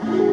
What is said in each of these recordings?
Lately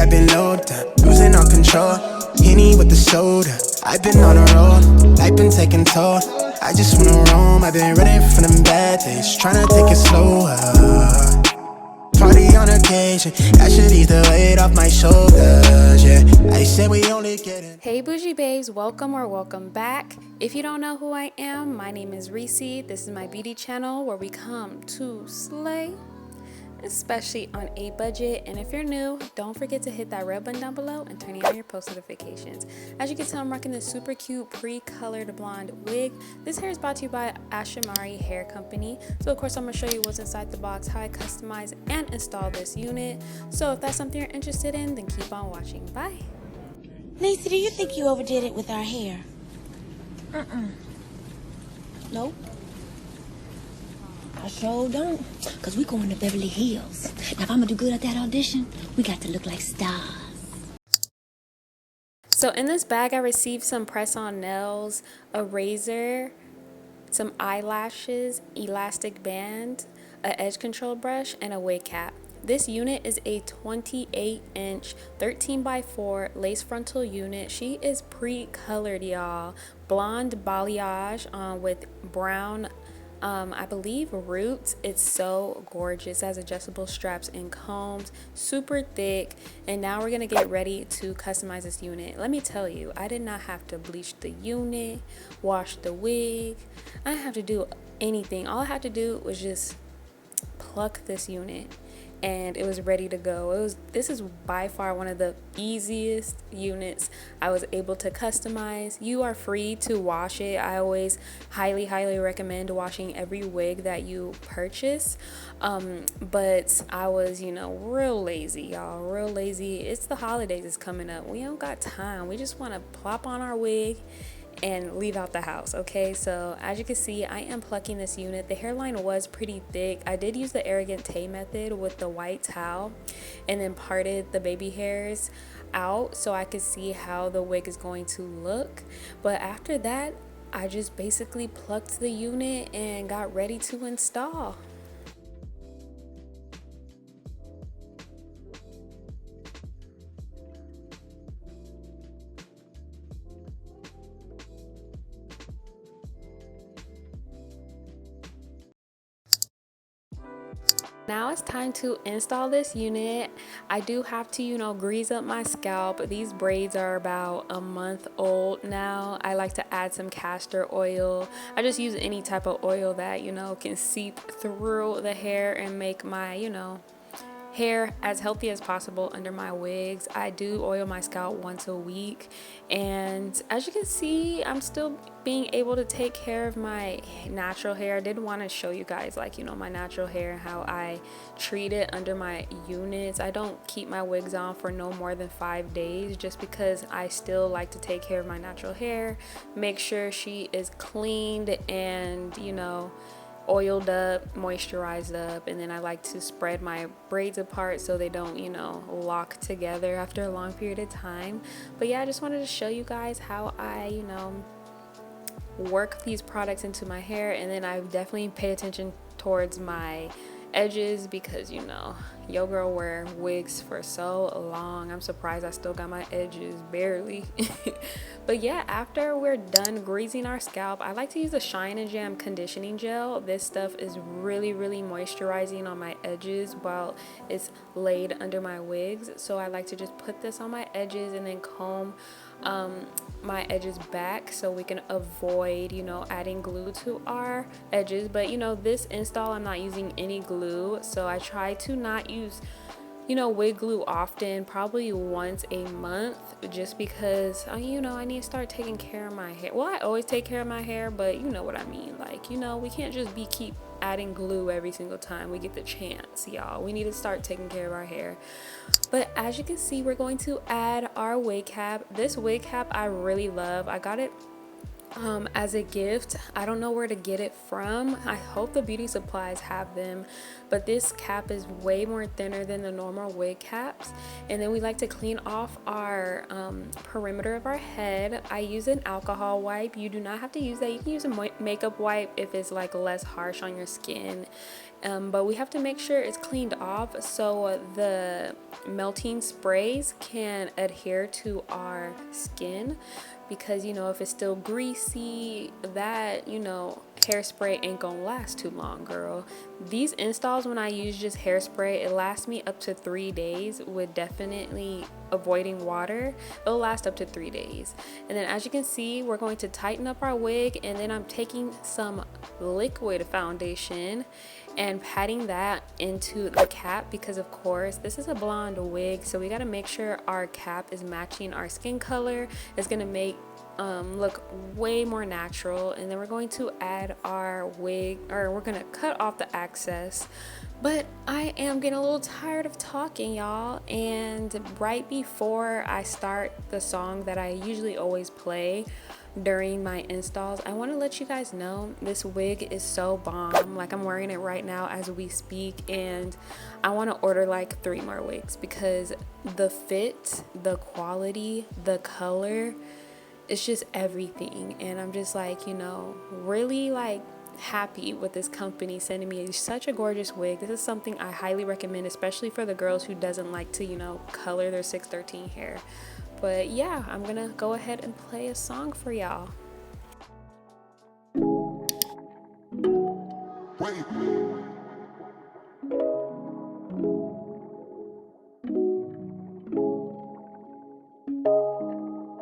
I've been low down, losing all control. Henny with the soda, I've been on a roll. Life been taking toll, I just wanna roam. I've been running from them bad days, tryna take it slower. Party on occasion, I should ease the weight off my shoulders, yeah. I said we only getting. Hey bougie babes, welcome or welcome back. If you don't know who I am, my name is Reesie. This is my beauty channel where we come to slay, especially on a budget. And if you're new, don't forget to hit that red button down below and turn on your post notifications. As you can tell, I'm rocking this super cute pre-colored blonde wig. This hair is brought to you by Ashimary Hair Company. So of course I'm gonna show you what's inside the box, how I customize and install this unit. So if that's something you're interested in, then keep on watching. Bye. Lisa, do you think you overdid it with our hair? Nope. I sure don't. Because we going to Beverly Hills. Now, if I'm going to do good at that audition, we got to look like stars. So in this bag, I received some press-on nails, a razor, some eyelashes, elastic band, an edge control brush, and a wig cap. This unit is a 28-inch 13x4 lace frontal unit. She is pre-colored, y'all. Blonde balayage with brown, I believe, roots. It's so gorgeous. It has adjustable straps and combs, super thick. And now we're gonna get ready to customize this unit. Let me tell you, I did not have to bleach the unit, wash the wig. I didn't have to do anything. All I had to do was just pluck this unit and it was ready to go. This is by far one of the easiest units I was able to customize. You are free to wash it. I always highly recommend washing every wig that you purchase, but I was, real lazy, y'all, real lazy. It's the holidays is coming up. We don't got time. We just want to plop on our wig and leave out the house. Okay, so as you can see, I am plucking this unit. The hairline was pretty thick. I did use the arrogant tay method with the white towel and then parted the baby hairs out so I could see how the wig is going to look. But after that, I just basically plucked the unit and got ready to install. Now it's time to install this unit. I do have to, grease up my scalp. These braids are about a month old now. I like to add some castor oil. I just use any type of oil that, can seep through the hair and make my, hair as healthy as possible under my wigs. I do oil my scalp once a week, and as you can see, I'm still being able to take care of my natural hair. I did want to show you guys my natural hair, how I treat it under my units. I don't keep my wigs on for no more than 5 days just because I still like to take care of my natural hair, make sure she is cleaned and oiled up, moisturized up, and then I like to spread my braids apart so they don't lock together after a long period of time. But yeah, I just wanted to show you guys how I work these products into my hair, and then I definitely pay attention towards my edges because your girl wear wigs for so long. I'm surprised I still got my edges, barely. But yeah, after we're done greasing our scalp, I like to use the Shine and Jam conditioning gel. This stuff is really moisturizing on my edges while it's laid under my wigs. So I like to just put this on my edges and then comb my edges back so we can avoid adding glue to our edges. But this install, I'm not using any glue, so I try to not use wig glue often, probably once a month, just because I need to start taking care of my hair. Well, I always take care of my hair, but you know what I mean, we can't just keep adding glue every single time we get the chance, y'all. We need to start taking care of our hair. But as you can see, we're going to add our wig cap. This wig cap I really love. I got it as a gift. I don't know where to get it from. I hope the beauty supplies have them, but this cap is way more thinner than the normal wig caps. And then we like to clean off our perimeter of our head. I use an alcohol wipe. You do not have to use that. You can use a makeup wipe if it's like less harsh on your skin. But we have to make sure it's cleaned off so the melting sprays can adhere to our skin, because you know, if it's still greasy, that, you know, hairspray ain't gonna last too long, girl. These installs, when I use just hairspray, it lasts me up to 3 days with definitely avoiding water. It'll last up to 3 days. And then as you can see, we're going to tighten up our wig, and then I'm taking some liquid foundation and patting that into the cap, because of course this is a blonde wig, so we got to make sure our cap is matching our skin color. It's gonna make look way more natural. And then we're going to add our wig, or we're gonna cut off the excess. But I am getting a little tired of talking, y'all, and right before I start the song that I usually always play during my installs, I want to let you guys know this wig is so bomb. Like, I'm wearing it right now as we speak, and I want to order like 3 more wigs, because the fit, the quality, the color, it's just everything. And I'm just like, you know, really like happy with this company sending me such a gorgeous wig. This is something I highly recommend, especially for the girls who doesn't like to, you know, color their 613 hair. But yeah, I'm gonna go ahead and play a song for y'all.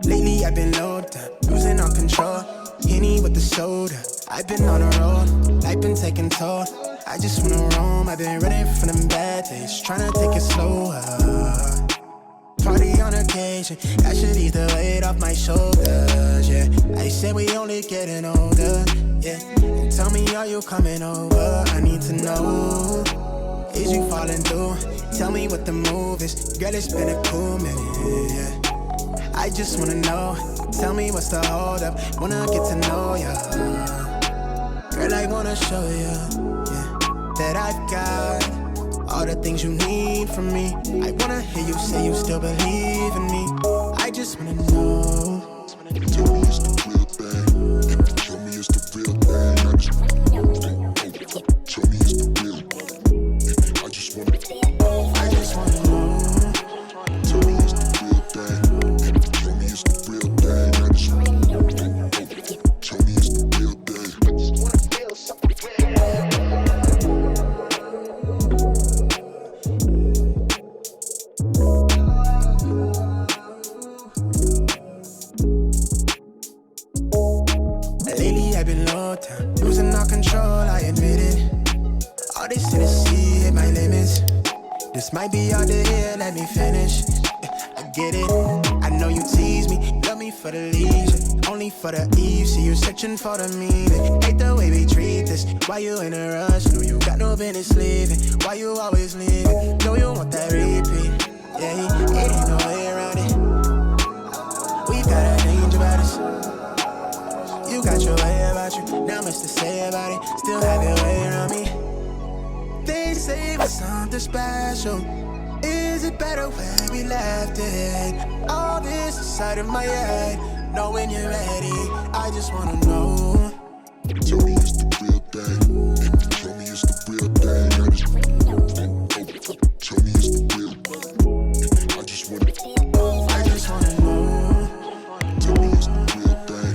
Lately I've been low down, losing all control. Henny with the soda, I've been on a roll, life been taking toll. I just wanna roam, I've been running from them bad days, trying to take it slower. Party on occasion, I should ease the weight off my shoulders, yeah. I said we only getting older, yeah. And tell me, are you coming over? I need to know, is you falling through? Tell me what the move is, girl, it's been a cool minute, yeah. I just wanna know, tell me what's the hold up, wanna get to know ya. Girl, I wanna show ya, yeah, that I've got all the things you need from me. I wanna hear you say you still believe in me. I just wanna know. Tell me it's the real thing. Tell me it's the real thing. I just wanna know. Tell me it's the real thing. I just wanna know. Tell me it's the real thing. Tell me it's the real thing. I just wanna know. Tell me it's the real thing. I just wanna feel something real. Lately I've been low down, losing all control, I admit it. All this Tennessee hit my limits. This might be all the year, let me finish. I get it, I know you tease me, love me for the leisure, only for the eve. See you searching for the meaning. Hate the way we treat this. Why you in a rush? Know you got no business leaving. Why you always leaving? Know you want that repeat. Yeah, it ain't no way around it. We got a range about us. You got your way about you, not much to say about it. Still have your way around me. They say we're something special. Is it better where we left it? All this inside of my head. Know when you're ready, I just wanna know. Tell me it's the real thing. Tell me it's the real thing. I just wanna know. Tell me it's the real thing. I just wanna know. Tell me it's the real thing.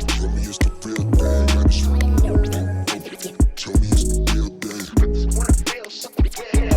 Tell me it's the real thing. I just wanna know. Tell me it's the real thing. I just wanna feel something real.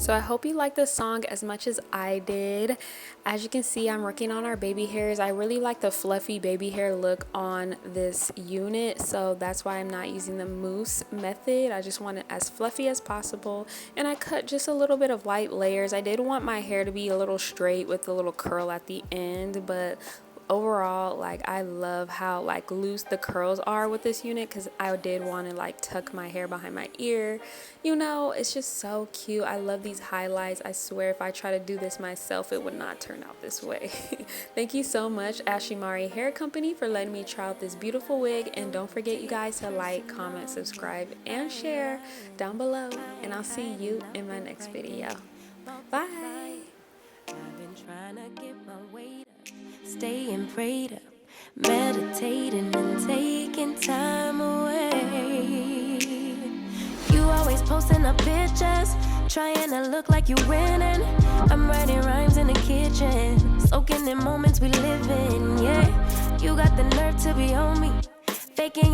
So I hope you like this song as much as I did. As you can see, I'm working on our baby hairs. I really like the fluffy baby hair look on this unit, so that's why I'm not using the mousse method. I just want it as fluffy as possible, and I cut just a little bit of light layers. I did want my hair to be a little straight with a little curl at the end, but overall, like, I love how like loose the curls are with this unit, because I did want to like tuck my hair behind my ear. You know, it's just so cute. I love these highlights. I swear if I try to do this myself, it would not turn out this way. Thank you so much, Ashimary Hair Company, for letting me try out this beautiful wig. And don't forget, you guys, to like, comment, subscribe, and share down below. And I'll see you in my next video. Bye. I've been trying to get my weight up, staying prayed up, meditating and taking time away. You always posting up pictures, trying to look like you winning. I'm writing rhymes in the kitchen, soaking in moments we live in. Yeah, you got the nerve to be on me, faking